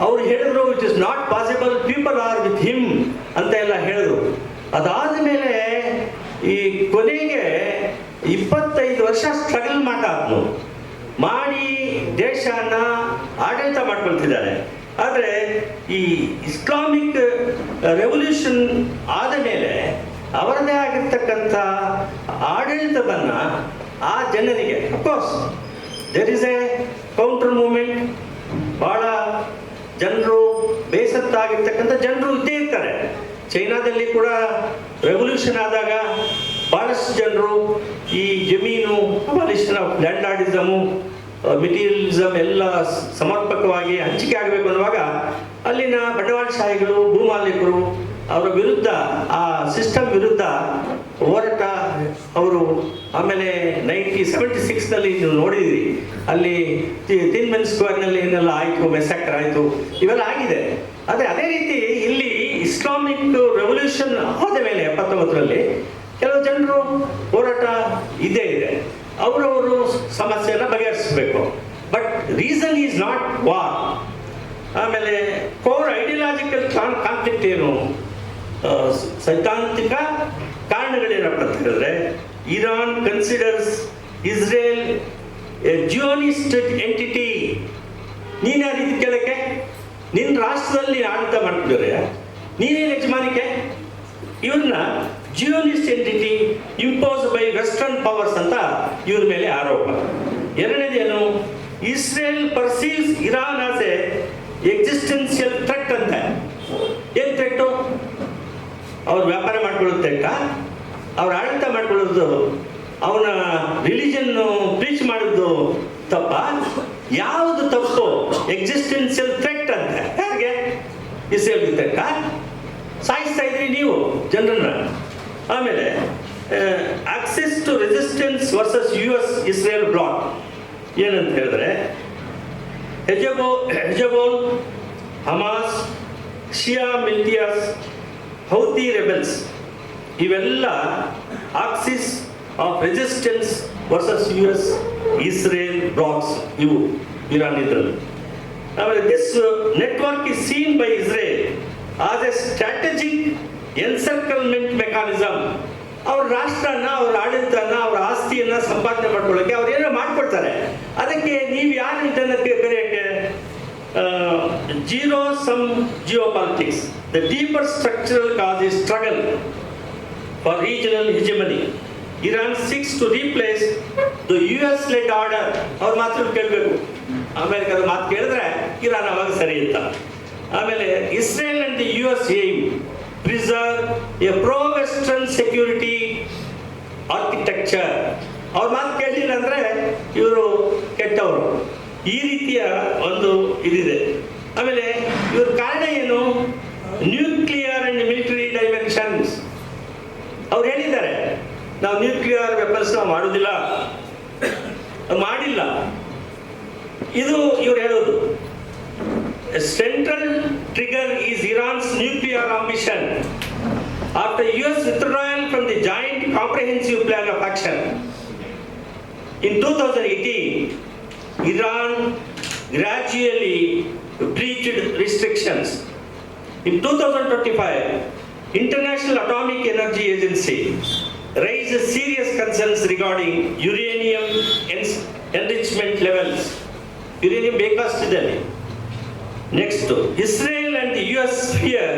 ಅವ್ರು ಹೇಳಿದ್ರು it is not possible, people are with him ಅಂತ ಎಲ್ಲ ಹೇಳಿದ್ರು. ಅದಾದ ಮೇಲೆ ಈ ಕೊನೆಗೆ 25 ವರ್ಷ ಸ್ಟ್ರಗಲ್ ಮಾಡಿ ದೇಶನ ಆಡಳಿತ ಮಾಡ್ಕೊಳ್ತಿದ್ದಾರೆ. ಆದರೆ ಈ ಇಸ್ಲಾಮಿಕ್ ರೆವಲ್ಯೂಷನ್ ಆದ ಮೇಲೆ ಅವರದೇ ಆಗಿರ್ತಕ್ಕಂಥ ಆಡಳಿತವನ್ನು ಆ ಜನರಿಗೆ, of course there is a counter movement. ಭಾಳ ಜನರು ಬೇಸತ್ತಾಗಿರ್ತಕ್ಕಂಥ ಜನರು ಇದ್ದೇ ಇರ್ತಾರೆ. ಚೈನಾದಲ್ಲಿ ಕೂಡ ರೆವಲ್ಯೂಷನ್ ಆದಾಗ ಭಾಳಷ್ಟು ಜನರು ಈ ಜಮೀನು, ಅಬಾಲಿಷನ್ ಆಫ್ ಲ್ಯಾಂಡ್ಲಾರ್ಡಿಸಮು, ಮೆಟೀರಿಯಲಿಸಮ್ ಎಲ್ಲ ಸಮರ್ಪಕವಾಗಿ ಹಂಚಿಕೆ ಆಗಬೇಕು ಅನ್ನುವಾಗ ಅಲ್ಲಿನ ಬಂಡವಾಳಶಾಹಿಗಳು, ಭೂಮಾಲೀಕರು ಅವರ ವಿರುದ್ಧ, ಆ ಸಿಸ್ಟಮ್ ವಿರುದ್ಧ ಹೋರಾಟ ಅವರು. ಆಮೇಲೆ 1976ನಲ್ಲಿ ನೀವು ನೋಡಿದಿರಿ, ಅಲ್ಲಿ ತಿನ್ಮೆನ್ ಸ್ಕ್ವೇರ್ನಲ್ಲಿ ಏನೆಲ್ಲ ಆಯಿತು, ಮೆಸಾಕ್ಟರ್ ಆಯಿತು, ಇವೆಲ್ಲ ಆಗಿದೆ. ಆದರೆ ಅದೇ ರೀತಿ ಇಲ್ಲಿ ಇಸ್ಲಾಮಿಕ್ ರೆವಲ್ಯೂಷನ್ ಆದ ಮೇಲೆ 79ರಲ್ಲಿ ಕೆಲವು ಜನರು ಹೋರಾಟ ಇದ್ದೇ ಇದೆ, ಅವರವರು ಸಮಸ್ಯೆಯನ್ನು ಬಗೆಹರಿಸಬೇಕು. But reason is not war. ಆಮೇಲೆ ಕೋರ್ ಐಡಿಯಾಲಜಿಕಲ್ ಕಾನ್ಫ್ಲಿಕ್ಟ್ ಏನು, ಸೈದ್ಧಾಂತಿಕ ಕಾರಣಗಳೇನಪ್ಪ ಅಂತ ಹೇಳಿದ್ರೆ, Iran considers Israel a Zionistic entity. ನೀನು ಆ ರೀತಿ ಕೇಳಕ್ಕೆ, ನಿನ್ನ ರಾಷ್ಟ್ರದಲ್ಲಿ ಆಡಳಿತ ಮಾಡ್ತಿದ್ದಾರೆ, ನೀನೇನು ಯಜಮಾನಿಕೆ? ಇವ್ರನ್ನ Zionist entity impose by western powers ಅಂತ ಇವ್ರ ಮೇಲೆ ಆರೋಪ. ಎರಡನೇದೇನು, Israel perceives Iran as a existential threat ಅಂತ. ಏನು ಥ್ರೆಟ್ಟು? ಅವ್ರು ವ್ಯಾಪಾರ ಮಾಡ್ಕೊಳ್ಳೋದು ಥ್ರೆಟ್ಟ, ಅವ್ರು ಆಡಳಿತ ಮಾಡ್ಕೊಳ್ಳೋದು, ಅವನ ರಿಲಿಜನ್ನು ಪ್ರೀಚ್ ಮಾಡೋದು ತಪ್ಪ? ಯಾವುದು ತಪ್ಪು? ಎಕ್ಸಿಸ್ಟೆನ್ಷಿಯಲ್ ಥ್ರೆಟ್ ಅಂತ. ಯಾರಿಗೆ? ಇಸ್ರೇಲ್ಗೆ ಥ್ರೆಟ್ಟ? ಸಾಯಿಸ್ತಾ ಇದ್ರಿ ನೀವು ಜನರನ್ನ. ಆಮೇಲೆ access to resistance versus US Israel bloc ಏನಂತ ಹೇಳಿದ್ರೆ, Hezbollah, Hamas, Shia militias Houthi rebels, ಇವೆಲ್ಲ axis of resistance versus US, Israel blocs, ಇವು ಇರಾನ್ ಇದ್ರಲ್ಲಿ. ಆಮೇಲೆ this network is seen by Israel as a strategic encirclement mechanism. ಅವ್ರ ರಾಷ್ಟ್ರನ, ಅವ್ರ ಆಡಳಿತನ, ಅವ್ರ ಆಸ್ತಿಯನ್ನ ಸಂಪಾದನೆ ಮಾಡ್ಕೊಳ್ಳೋಕೆ ಅವ್ರು ಏನೋ ಮಾಡ್ಕೊಳ್ತಾರೆ. ಅದಕ್ಕೆ ನೀವು ಯಾರು ಇದನ್ನು ಕರೆಯೋಕ್ಕೆ zero sum geopolitics. The deeper structural cause is struggle for regional hegemony. Iran seeks to replace the US led order. ಅವ್ರ ಮಾತು ಕೇಳಬೇಕು, ಅಮೆರಿಕದ ಮಾತು ಕೇಳಿದ್ರೆ ಇರಾನ್ ಅವಾಗ ಸರಿ ಅಂತ. ಆಮೇಲೆ Israel and the US aim preserve a pro western security architecture. ಅವ್ರ ಮಾತು ಕೇಳಲಿಲ್ಲ ಅಂದರೆ ಇವರು ಕೆಟ್ಟವರು, ಈ ರೀತಿಯ ಒಂದು ಇದಿದೆ. ಆಮೇಲೆ ಇವ್ರ ಕಾರಣ ಏನು? Nuclear and military dimensions. ಅವ್ರು ಹೇಳಿದ್ದಾರೆ, ನಾವು ನ್ಯೂಕ್ಲಿಯರ್ ವೆಪನ್ಸ್ ನಾವು ಮಾಡೋದಿಲ್ಲ, ಮಾಡಿಲ್ಲ. ಇದು ಇವ್ರು ಹೇಳೋದು. Central trigger is Iran's nuclear ambition after US withdrawal from the Joint Comprehensive Plan of Action. In 2018, Iran gradually breached restrictions. In 2025, International Atomic Energy Agency raised serious concerns regarding uranium enrichment levels. Uranium ಬೇಕಾಗ್ತಿದೆ. Next, Israel and the US fear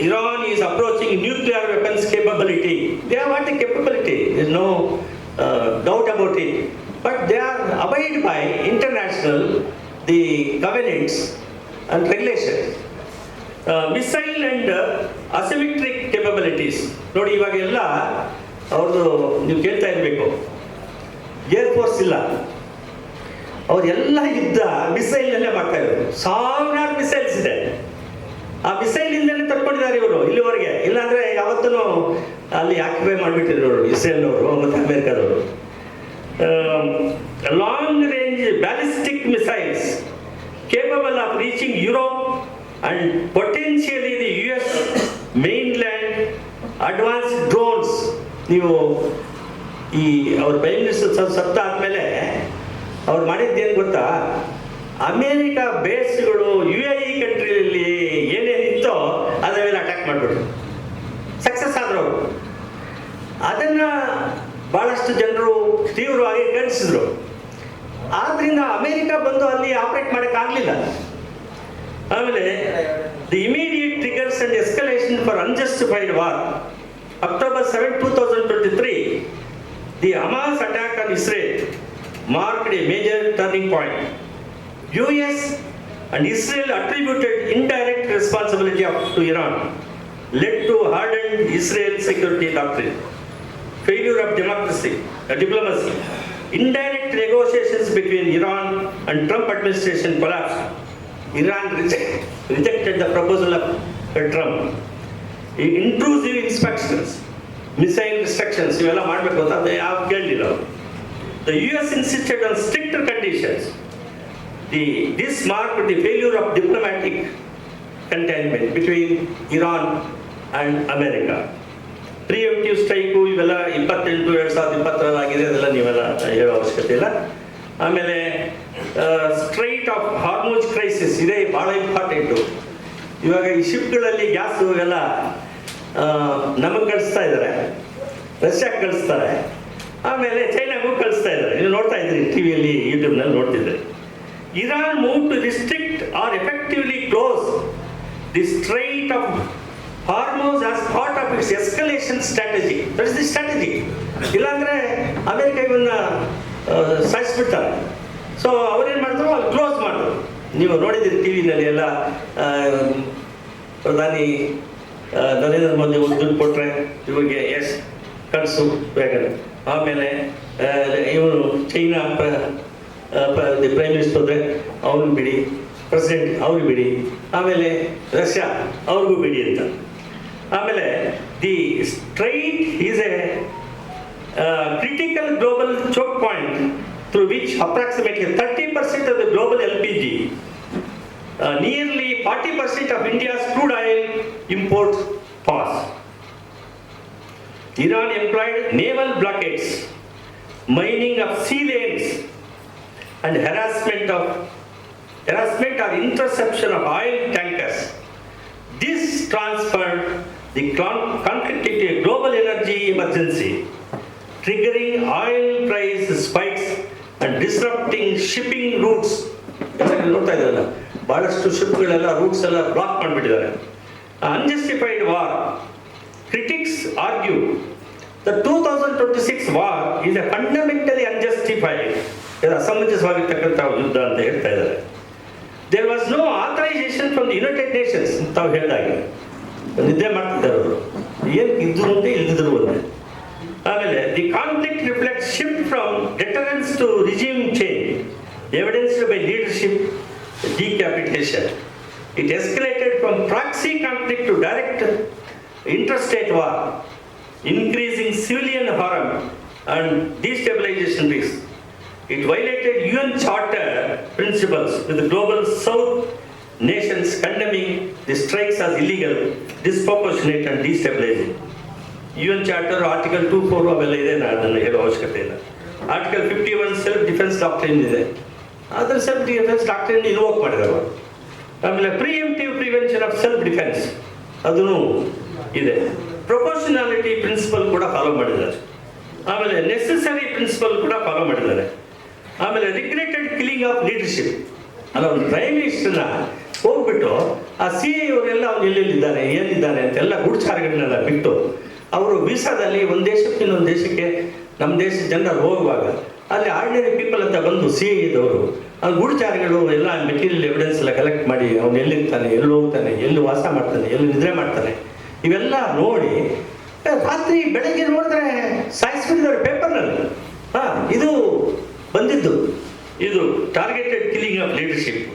Iran is approaching nuclear weapons capability. They have what a capability, there is no doubt about it. But they are abide by international the covenants and regulations. Missile and asymmetric capabilities. ನೋಡಿ ಇವಾಗೆಲ್ಲ ಅವ್ರದ್ದು ನೀವು ಕೇಳ್ತಾ ಇರಬೇಕು, ಏರ್ ಫೋರ್ಸ್ ಇಲ್ಲ, ಅವರೆಲ್ಲ ಯುದ್ಧ ಮಿಸೈಲ್ನಲ್ಲೇ ಮಾಡ್ತಾ ಇರೋದು. ಸಾವಿರಾರು ಮಿಸೈಲ್ಸ್ ಇದೆ, ಆ ಮಿಸೈಲ್ ಇಂದಲೇ ತಕ್ಕೊಂಡಿದ್ದಾರೆ ಇವರು ಇಲ್ಲಿವರೆಗೆ. ಇಲ್ಲಾಂದ್ರೆ ಯಾವತ್ತೂ ಅಲ್ಲಿ ಆಕ್ಯುಪೈ ಮಾಡಿಬಿಟ್ಟಿದ್ರು ಇಸ್ರೇಲ್ನವರು ಮತ್ತು ಅಮೆರಿಕದವರು. Long range ballistic missiles capable of reaching Europe and potentially the US mainland. Advance drones. ನೀವು ಈ ಅವ್ರ ಪ್ರೈಮ್ ಮಿನಿಸ್ಟರ್ ಸತ್ತ ಆದಮೇಲೆ ಅವ್ರು ಮಾಡಿದ್ದೇನು ಗೊತ್ತಾ? ಅಮೇರಿಕ ಬೇಸ್ಗಳು UAE ಕಂಟ್ರಿಯಲ್ಲಿ ಏನೇನಿತ್ತೋ ಅದರ ಮೇಲೆ ಅಟ್ಯಾಕ್ ಮಾಡಿಬಿಟ್ರು. ಸಕ್ಸಸ್ ಆದ್ರು ಅವರು. ಅದನ್ನು ಭಾಳಷ್ಟು ಜನರು ತೀವ್ರವಾಗಿ ಖಂಡಿಸಿದ್ರು. ಆದ್ರಿಂದ ಅಮೇರಿಕ ಬಂದು ಅಲ್ಲಿ ಆಪರೇಟ್ ಮಾಡೋಕ್ಕಾಗಲಿಲ್ಲ. ಆಮೇಲೆ the immediate triggers and escalation for unjustified war. October 7, 2023, the Hamas attack on Israel marked a major turning point. US and Israel attributed indirect responsibility to Iran, led to hardened Israel security doctrine, failure of diplomacy, indirect negotiations between Iran and Trump administration collapsed. Iran rejected the proposal of Trump. Intrusive inspections, missile restrictions, ಇವೆಲ್ಲ ಮಾಡಬೇಕು ಅಂತ ಅದು ಯಾವ ಕೇಳಲಿಲ್ಲ. The US insisted on stricter conditions. This marked the failure of diplomatic containment between Iran and America. Preemptive strike ಇವೆಲ್ಲ 28/2020 ಆಗಿದೆ, ಅದೆಲ್ಲ ನೀವೆಲ್ಲ ಹೇಳೋ ಅವಶ್ಯಕತೆ ಇಲ್ಲ. ಆಮೇಲೆ ಸ್ಟ್ರೈಟ್ ಆಫ್ ಹಾರ್ಮುಜ್ ಕ್ರೈಸಿಸ್ ಇದೆ, ಭಾಳ ಇಂಪಾರ್ಟೆಂಟು. ಇವಾಗ ಈ ಶಿಪ್ಗಳಲ್ಲಿ ಗ್ಯಾಸು ಎಲ್ಲ ನಮಗೆ ಕಳಿಸ್ತಾ ಇದ್ದಾರೆ, ರಷ್ಯಾಕ್ಕೆ ಕಳಿಸ್ತಾರೆ, ಆಮೇಲೆ ಚೈನಾಗೂ ಕಳಿಸ್ತಾ ಇದ್ದಾರೆ. ನೀವು ನೋಡ್ತಾ ಇದ್ರಿ ಟಿವಿಯಲ್ಲಿ, ಯೂಟ್ಯೂಬ್ನಲ್ಲಿ ನೋಡ್ತಿದ್ರಿ. Iran move to restrict or effectively close the strait of Hormuz as part of its escalation strategy. That is the strategy. ಇಲ್ಲಾಂದ್ರೆ ಅಮೆರಿಕ ಇವನ್ನ ಸಾಯಿಸ್ಬಿಡ್ತಾರೆ. ಸೊ ಅವ್ರೇನು ಮಾಡಿದ್ರು, ಅಲ್ಲಿ ಕ್ಲೋಸ್ ಮಾಡಿದ್ರು. ನೀವು ನೋಡಿದ್ದೀರಿ ಟಿವಿನಲ್ಲಿ ಎಲ್ಲ. ಪ್ರಧಾನಿ ನರೇಂದ್ರ ಮೋದಿ ದುಡ್ಡು ಕೊಟ್ಟರೆ ಇವ್ರಿಗೆ ಕಳಿಸು ಬೇಗನೆ. ಆಮೇಲೆ ಇವನು ಚೈನಾ ದಿ ಪ್ರೈಮ್ ಮಿನಿಸ್ಟರ್ ಹೋದರೆ ಅವ್ರಿಗೆ ಬಿಡಿ, ಪ್ರೆಸಿಡೆಂಟ್ ಅವ್ರಿಗೆ ಬಿಡಿ, ಆಮೇಲೆ ರಷ್ಯಾ ಅವ್ರಿಗೂ ಬಿಡಿ ಅಂತ. ಆಮೇಲೆ the straight is A critical global Chok point through which approximately 30% of the global LPG, nearly 40% of India's crude oil imports Pause. Iran employed naval blockades, mining of sea lanes, and harassment or interception of oil tankers. This transferred the conflict into a global energy emergency, triggering oil price spikes and disrupting shipping routes. ನೋಡ್ತಾ ಇದ್ದಾರಲ್ಲ, ಬಹಳಷ್ಟು ಶಿಪ್ಗಳೆಲ್ಲ ರೂಟ್ಸ್ ಎಲ್ಲ ಬ್ಲಾಕ್ ಮಾಡಿಬಿಟ್ಟಿದ್ದಾರೆ. Unjustified war. Critics argue the 2026 war is a fundamentally unjustified, ಅಸಮಂಜಸವಾಗಿರ್ತಕ್ಕಂಥ ಯುದ್ಧ ಅಂತ ಹೇಳ್ತಾ ಇದ್ದಾರೆ. There was no authorization from the United Nations. ತಾವು ಹೇಳಿದಾಗೆ ನಿದ್ದೆ ಮಾಡ್ತಿದ್ದಾರೆ ಅವರು, ಏನು ಇದ್ರು ಒಂದೇ ಇಲ್ದಿದ್ರು ಒಂದೇ. ಆಮೇಲೆ the conflict reflects shift from deterrence to regime change, evidenced by leadership decapitation. It escalated from proxy conflict to direct interstate war, increasing civilian harm and destabilization risk. It violated UN Charter principles, with the global South nations condemning the strikes as illegal, disproportionate and destabilizing. UN Charter Article 2.4 ಅವೆಲ್ಲ ಇದೆ, ನಾನು ಅದನ್ನು ಹೇಳೋ ಅವಶ್ಯಕತೆ ಇಲ್ಲ. Article 51 ಸೆಲ್ಫ್ ಡಿಫೆನ್ಸ್ ಡಾಕ್ಟ್ರಿನ್ ಇದೆ, ಅದರ ಸೆಲ್ಫ್ ಡಿಫೆನ್ಸ್ ಡಾಕ್ಟ್ರಿನ್ ಇನ್ವೋಕ್ ಮಾಡಿದ್ದಾರೆ. ಆಮೇಲೆ ಪ್ರಿಎಂಪ್ಟಿವ್ ಪ್ರಿವೆನ್ಷನ್ ಆಫ್ ಸೆಲ್ಫ್ ಡಿಫೆನ್ಸ್ ಅದೂ ಇದೆ. ಪ್ರೊಪೋರ್ಷನಾಲಿಟಿ ಪ್ರಿನ್ಸಿಪಲ್ ಕೂಡ ಫಾಲೋ ಮಾಡಿದ್ದಾರೆ. ಆಮೇಲೆ ನೆಸೆಸರಿ ಪ್ರಿನ್ಸಿಪಲ್ ಕೂಡ ಫಾಲೋ ಮಾಡಿದ್ದಾರೆ. ಆಮೇಲೆ ರಿಗ್ರೆಟೆಡ್ ಕಿಲ್ಲಿಂಗ್ ಆಫ್ ಲೀಡರ್ಶಿಪ್. ಅಲ್ಲ, ಒಂದು ಪ್ರೈಮ್ ಮಿನಿಸ್ಟರ್ನ ಹೋಗ್ಬಿಟ್ಟು ಆ ಸಿ ಐ ಅವರೆಲ್ಲ ಅವ್ನು ಎಲ್ಲೆಲ್ಲಿದ್ದಾನೆ ಏನಿದ್ದಾನೆ ಅಂತೆಲ್ಲ ಗೂಢಚಾರಗಳನ್ನೆಲ್ಲ ಬಿಟ್ಟು ಅವರು ವೀಸಾದಲ್ಲಿ ಒಂದು ದೇಶಕ್ಕೆ ಇನ್ನೊಂದು ದೇಶಕ್ಕೆ ನಮ್ಮ ದೇಶದ ಜನರು ಹೋಗುವಾಗ ಅಲ್ಲಿ ಆರ್ಡಿನರಿ ಪೀಪಲ್ ಅಂತ ಬಂದು ಸಿ ಐ ಇದ್ದವರು ಅವ್ನು ಗೂಢಚಾರಿಗಳು ಎಲ್ಲ ಮೆಟೀರಿಯಲ್ ಎವಿಡೆನ್ಸ್ ಎಲ್ಲ ಕಲೆಕ್ಟ್ ಮಾಡಿ ಅವ್ನು ಎಲ್ಲಿರ್ತಾನೆ, ಎಲ್ಲಿ ಹೋಗ್ತಾನೆ, ಎಲ್ಲಿ ವಾಸ ಮಾಡ್ತಾನೆ, ಎಲ್ಲಿ ನಿದ್ರೆ ಮಾಡ್ತಾನೆ, ಇವೆಲ್ಲ ನೋಡಿ ರಾತ್ರಿ ಬೆಳಗ್ಗೆ ನೋಡಿದ್ರೆ ಸಾಯಿಸ್ಬಿಟ್ಟಿದ್ದಾರೆ ಪೇಪರ್ನಲ್ಲಿ. ಇದು ಬಂದಿದ್ದು ಇದು targeted killing of leadership.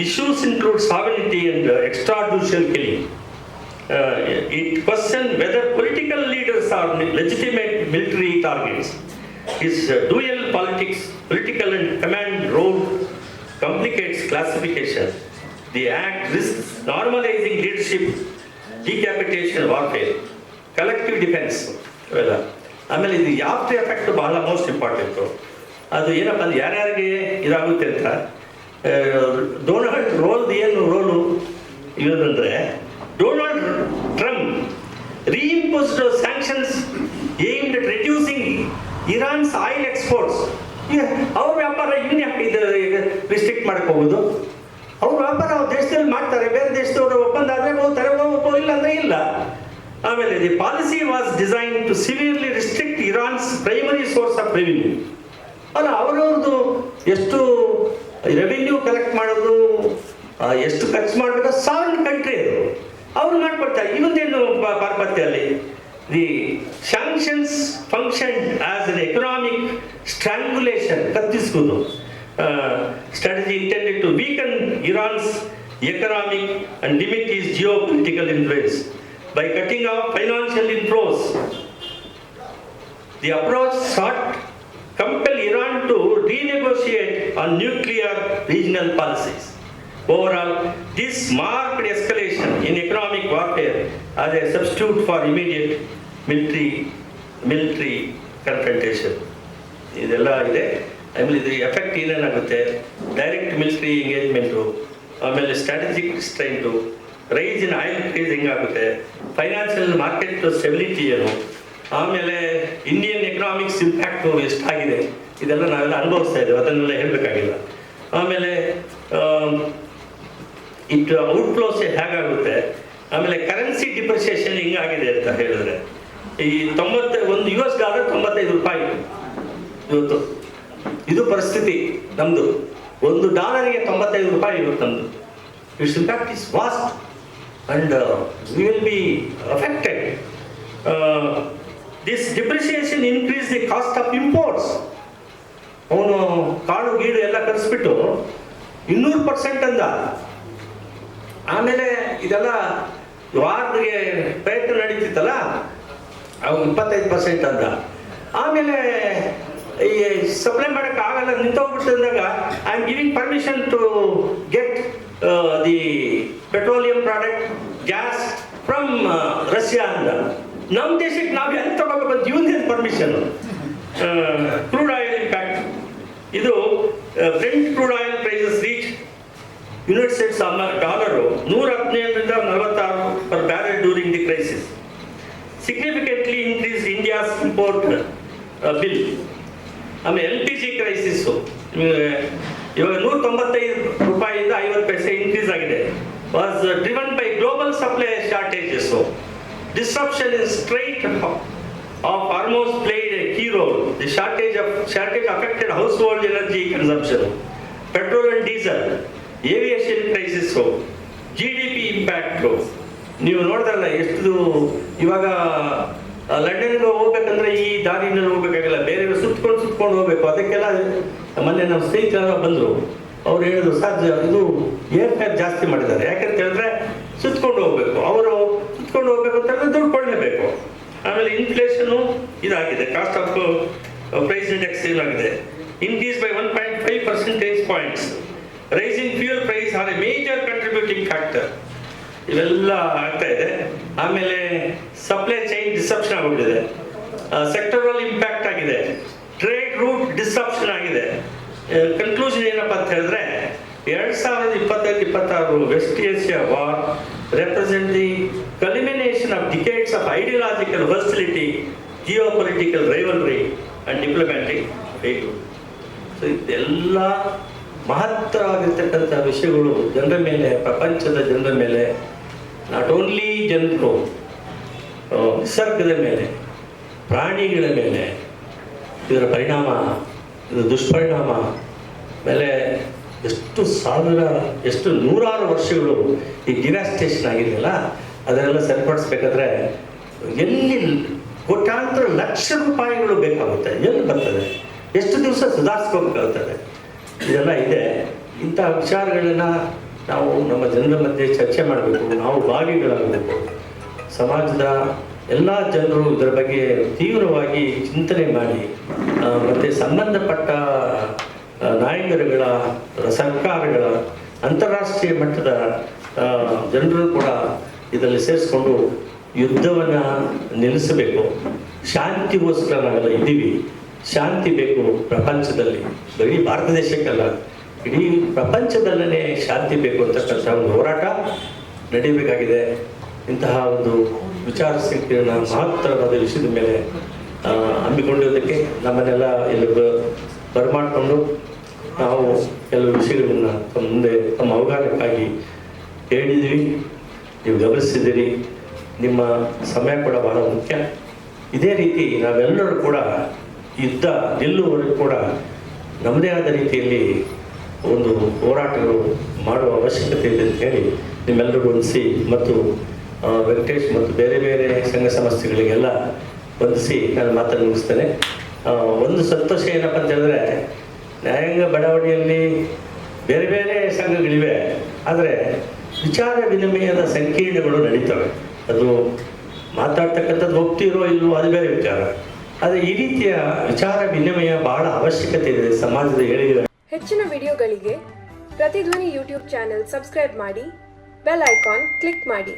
Issues include sovereignty and extrajudicial killing. It questioned whether political leaders are legitimate military targets. His dual political and command role complicates classification. The act risks normalizing leadership, decapitation, warfare, collective defense. ಆಮೇಲೆ ಇದು ಆಫ್ಟರ್ ಎಫೆಕ್ಟ್ ಬಹಳ ಮೋಸ್ಟ್ ಇಂಪಾರ್ಟೆಂಟು. ಅದು ಏನಪ್ಪ ಅಂದ್ರೆ ಯಾರ್ಯಾರಿಗೆ ಇದಾಗುತ್ತೆ ಅಂತ ಡೊನಾಲ್ಡ್ ಏನು ರೋಲು ಇರೋದಂದ್ರೆ, Donald Trump reimposed sanctions aimed at reducing Iran's oil exports. ಅವ್ರ ವ್ಯಾಪಾರ ಇವನ್ ಯಾಕೆ ರಿಸ್ಟ್ರಿಕ್ಟ್ ಮಾಡಕ್ಕೆ ಹೋಗೋದು? ಅವ್ರ ವ್ಯಾಪಾರ ಅವ್ರ ದೇಶದಲ್ಲಿ ಮಾಡ್ತಾರೆ, ಬೇರೆ ದೇಶದವರು ಒಪ್ಪಂದ ಆದರೆ ಹೋಗ್ತಾರೆ, ಇಲ್ಲ ಅಂದರೆ ಇಲ್ಲ. ಆಮೇಲೆ the policy was design to severely restrict Iran's primary source of revenue. ಅಲ್ಲ, ಅವರವ್ರದ್ದು ಎಷ್ಟು ರೆವಿನ್ಯೂ ಕಲೆಕ್ಟ್ ಮಾಡೋದು, ಎಷ್ಟು ಖರ್ಚು ಮಾಡಬೇಕು, ಸಾವರ್ನ್ ಕಂಟ್ರಿ ಅದು, ಅವ್ರು ಮಾಡ್ಕೊಡ್ತಾರೆ. ಇವತ್ತೇನು ಪಾರ್ಪತ್ಯ ಅಲ್ಲಿ the sanctions function as an economic strangulation, ಕತ್ತಿಸುವುದು strategy intended to weaken Iran's economic and limit its geopolitical influence by cutting off financial inflows. The approach sought compel Iran to renegotiate on nuclear regional policies. Overall, this marked escalation in economic warfare as a substitute for immediate military confrontation. ಇದೆಲ್ಲ ಇದೆ. ಆಮೇಲೆ ಇದು ಎಫೆಕ್ಟ್ ಏನೇನಾಗುತ್ತೆ, ಡೈರೆಕ್ಟ್ ಮಿಲಿಟರಿ ಎಂಗೇಜ್ಮೆಂಟು, ಆಮೇಲೆ strategic restraint, rise in oil price ಹೆಂಗಾಗುತ್ತೆ, ಫೈನಾನ್ಷಿಯಲ್ ಮಾರ್ಕೆಟ್ ಸ್ಟೆಬಿಲಿಟಿ ಏನು, ಆಮೇಲೆ ಇಂಡಿಯನ್ ಎಕನಾಮಿಕ್ಸ್ ಇಂಪ್ಯಾಕ್ಟು ಎಷ್ಟಾಗಿದೆ, ಇದೆಲ್ಲ ನಾವೆಲ್ಲ ಅನುಭವಿಸ್ತಾ ಇದ್ದೇವೆ, ಅದನ್ನೆಲ್ಲ ಹೇಳಬೇಕಾಗಿಲ್ಲ. ಆಮೇಲೆ ಇಟ್ ಔಟ್ಫ್ಲೋಸ್ ಹೇಗಾಗುತ್ತೆ, ಆಮೇಲೆ ಕರೆನ್ಸಿ ಡಿಪ್ರಿಸಿಯೇಷನ್ ಹಿಂಗಾಗಿದೆ ಅಂತ ಹೇಳಿದ್ರೆ, ಈ ಒಂದು US ಡಾಲರ್ $95 ಇವತ್ತು. ಇದು ಪರಿಸ್ಥಿತಿ ನಮ್ಮದು. $1ಗೆ $95 ಇವತ್ತು ನಮ್ಮದು. Its impact is vast and we will be affected. This depreciation increased the cost of imports. ಅವನು ಕಾಳು ಗೀಡು ಎಲ್ಲ ಕಲಿಸ್ಬಿಟ್ಟು 200% ಅಂದ. ಆಮೇಲೆ ಇದೆಲ್ಲ ವಾರ್ಗೆ ಪ್ರಯತ್ನ ನಡೀತಿತ್ತಲ್ಲ, ಅವು 25% ಅಂದ. ಆಮೇಲೆ ಈ ಸಪ್ಲೈ ಮಾಡೋಕ್ಕೆ ಆಗಲ್ಲ, ನಿಂತೋಗ್ಬಿಟ್ಟಂದಾಗ I am giving permission to get the petroleum product gas from Russia ಅಂತ. ನಮ್ಮ ದೇಶಕ್ಕೆ ನಾವು ಹೆಂಗೆ ತಗೋಬೇಕಂತ ಇವನ್ ಪರ್ಮಿಷನ್. ಕ್ರೂಡ್ ಆಯಿಲ್ ಇಂಪ್ಯಾಕ್ಟ್ ಇದು Brent crude oil prices reach United States dollar 117ರಿಂದ 46 per barrel during the crisis. Significantly increased India's import bill. ಆಮೇಲೆ LPG ಕ್ರೈಸಿಸ್ಸು ಇವಾಗ 195 ರೂಪಾಯಿಯಿಂದ 50 ಪೈಸೆ ಇನ್ಕ್ರೀಸ್ ಆಗಿದೆ. Was driven by global supply shortages. Disruption in Strait of Hormuz played a key role. The shortage affected household energy consumption, petrol and diesel, aviation crisis, GDP impact. ನೀವು ನೋಡಿದ್ರಲ್ಲ ಎಷ್ಟು ಇವಾಗ ಲಂಡನ್ಗೆ ಹೋಗ್ಬೇಕಂದ್ರೆ ಈ ದಾರಿನಲ್ಲಿ ಹೋಗ್ಬೇಕಾಗಿಲ್ಲ, ಬೇರೆ ಸುತ್ಕೊಂಡು ಹೋಗ್ಬೇಕು. ಅದಕ್ಕೆಲ್ಲ ಮೊನ್ನೆ ನಮ್ಮ ಸ್ನೇಹಿತರು ಬಂದರು, ಅವ್ರು ಹೇಳಿದ್ರು ಸರ್ ಇದು ಏರ್ ಫೇರ್ ಜಾಸ್ತಿ ಮಾಡಿದ್ದಾರೆ. ಯಾಕಂತ ಹೇಳಿದ್ರೆ ಸುತ್ಕೊಂಡು ಹೋಗ್ಬೇಕು, ಅವರು ಸುತ್ಕೊಂಡು ಹೋಗ್ಬೇಕು ಅಂತ ಹೇಳಿದ್ರೆ ದುಡ್ಡು ಕೊಡಲೇಬೇಕು. ಆಮೇಲೆ ಇನ್ಫ್ಲೇಷನ್ ಇದಾಗಿದೆ, ಕಾಸ್ಟ್ ಆಫ್ ಪ್ರೈಸ್ ಇಂಡೆಕ್ಸ್ ಏನಾಗಿದೆ increase by 1.5 percentage points. Rising fuel price are a major contributing factor. ಇವೆಲ್ಲ ಆಗ್ತಾ ಇದೆ. ಆಮೇಲೆ ಸಪ್ಲೈ ಚೈನ್ ಡಿಸ್ರಪ್ಷನ್ ಆಗಿಬಿಟ್ಟಿದೆ, ಸೆಕ್ಟರಲ್ ಇಂಪ್ಯಾಕ್ಟ್ ಆಗಿದೆ, ಟ್ರೇಡ್ ರೂಟ್ ಡಿಸ್ರಪ್ಷನ್ ಆಗಿದೆ. ಕನ್ಕ್ಲೂಷನ್ ಏನಪ್ಪ ಅಂತ ಹೇಳಿದ್ರೆ 2025-26 West Asia war represent the culmination of decades of ideological hostility, geopolitical rivalry and diplomatic failure. So ಇದೆಲ್ಲ ಮಹತ್ತರವಾಗಿರ್ತಕ್ಕಂಥ ವಿಷಯಗಳು ಜನರ ಮೇಲೆ, ಪ್ರಪಂಚದ ಜನರ ಮೇಲೆ, ನಾಟ್ ಓನ್ಲಿ ಜನರು, ನಿಸರ್ಗದ ಮೇಲೆ, ಪ್ರಾಣಿಗಳ ಮೇಲೆ ಇದರ ಪರಿಣಾಮ, ಇದು ದುಷ್ಪರಿಣಾಮ ಮೇಲೆ ಎಷ್ಟು ನೂರಾರು ವರ್ಷಗಳು ಈ ಡಿವಾಸ್ಟೇಷನ್ ಆಗಿದೆಯಲ್ಲ, ಅದನ್ನೆಲ್ಲ ಸರಿಪಡಿಸ್ಬೇಕಾದ್ರೆ ಎಲ್ಲಿ ಕೋಟ್ಯಾಂತರ ಲಕ್ಷ ರೂಪಾಯಿಗಳು ಬೇಕಾಗುತ್ತೆ, ಎಲ್ಲಿ ಬರ್ತದೆ, ಎಷ್ಟು ದಿವಸ ಸುಧಾರಿಸ್ಕೋಬೇಕಾಗುತ್ತದೆ. ಇದೆಲ್ಲ ಇದೆ. ಇಂಥ ವಿಚಾರಗಳನ್ನ ನಾವು ನಮ್ಮ ಜನರ ಮಧ್ಯೆ ಚರ್ಚೆ ಮಾಡಬೇಕು, ನಾವು ಭಾಗಿಗಳಾಗಬೇಕು. ಸಮಾಜದ ಎಲ್ಲ ಜನರು ಇದರ ಬಗ್ಗೆ ತೀವ್ರವಾಗಿ ಚಿಂತನೆ ಮಾಡಿ ಮತ್ತು ಸಂಬಂಧಪಟ್ಟ ನಾಯಕರುಗಳ, ಸರ್ಕಾರಗಳ, ಅಂತಾರಾಷ್ಟ್ರೀಯ ಮಟ್ಟದ ಜನರು ಕೂಡ ಇದರಲ್ಲಿ ಸೇರಿಸ್ಕೊಂಡು ಯುದ್ಧವನ್ನು ನಿಲ್ಲಿಸಬೇಕು. ಶಾಂತಿಗೋಸ್ಕರ ನಾವೆಲ್ಲ ಇದ್ದೀವಿ, ಶಾಂತಿ ಬೇಕು ಪ್ರಪಂಚದಲ್ಲಿ, ಬರೀ ಭಾರತ ದೇಶಕ್ಕಲ್ಲ, ಇಡೀ ಪ್ರಪಂಚದಲ್ಲೇ ಶಾಂತಿ ಬೇಕು ಅಂತಕ್ಕಂಥ ಒಂದು ಹೋರಾಟ ನಡೀಬೇಕಾಗಿದೆ. ಇಂತಹ ಒಂದು ವಿಚಾರ ಸಂಕಿರಣ ಮಹತ್ತರವಾದ ವಿಷಯದ ಮೇಲೆ ಹಮ್ಮಿಕೊಂಡಿರೋದಕ್ಕೆ ನಮ್ಮನ್ನೆಲ್ಲ ಇಲ್ಲಿ ಬರಮಾಡಿಕೊಂಡು ನಾವು ಕೆಲವು ವಿಷಯಗಳನ್ನು ತಮ್ಮ ಮುಂದೆ ತಮ್ಮ ಅವಗಾಹನಕ್ಕಾಗಿ ಹೇಳಿದ್ವಿ. ನೀವು ಗಮನಿಸಿದ್ದೀರಿ. ನಿಮ್ಮ ಸಮಯ ಕೂಡ ಬಹಳ ಮುಖ್ಯ. ಇದೇ ರೀತಿ ನಾವೆಲ್ಲರೂ ಕೂಡ ಯುದ್ಧ ನಿಲ್ಲುವವರೆಗೂ ಕೂಡ ನಮ್ಮದೇ ಆದ ರೀತಿಯಲ್ಲಿ ಒಂದು ಹೋರಾಟಗಳು ಮಾಡುವ ಅವಶ್ಯಕತೆ ಇದೆ ಅಂತ ಹೇಳಿ ನಿಮ್ಮೆಲ್ಲರಿಗೂ ಹೊಂದಿಸಿ ಮತ್ತು ವೆಂಕಟೇಶ್ ಮತ್ತು ಬೇರೆ ಬೇರೆ ಸಂಘ ಸಂಸ್ಥೆಗಳಿಗೆಲ್ಲ ಹೊಂದಿಸಿ ನಾನು ಮಾತನ್ನು ಮುಗಿಸ್ತೇನೆ. ಒಂದು ಸಂತೋಷ ಏನಪ್ಪ ಅಂತ ಹೇಳಿದ್ರೆ, ನ್ಯಾಯಾಂಗ ಬಡಾವಣೆಯಲ್ಲಿ ಬೇರೆ ಬೇರೆ ಸಂಘಗಳಿವೆ, ಆದರೆ ವಿಚಾರ ವಿನಿಮಯದ ಸಂಕೀರ್ಣಗಳು ನಡೀತವೆ. ಅದು ಮಾತಾಡ್ತಕ್ಕಂಥದ್ದು ಹೋಗ್ತಿರೋ ಇಲ್ವೋ ಅದು ಬೇರೆ ವಿಚಾರ. ಆದರೆ ಈ ರೀತಿಯ ವಿಚಾರ ವಿನಿಮಯ ಬಹಳ ಅವಶ್ಯಕತೆ ಇದೆ ಸಮಾಜದ ಏಳಿಗೆ. ಹೆಚ್ಚಿನ ವಿಡಿಯೋಗಳಿಗೆ ಪ್ರತಿಧ್ವನಿ ಯೂಟ್ಯೂಬ್ ಚಾನೆಲ್ ಸಬ್ಸ್ಕ್ರೈಬ್ ಮಾಡಿ, ಬೆಲ್ ಐಕಾನ್ ಕ್ಲಿಕ್ ಮಾಡಿ.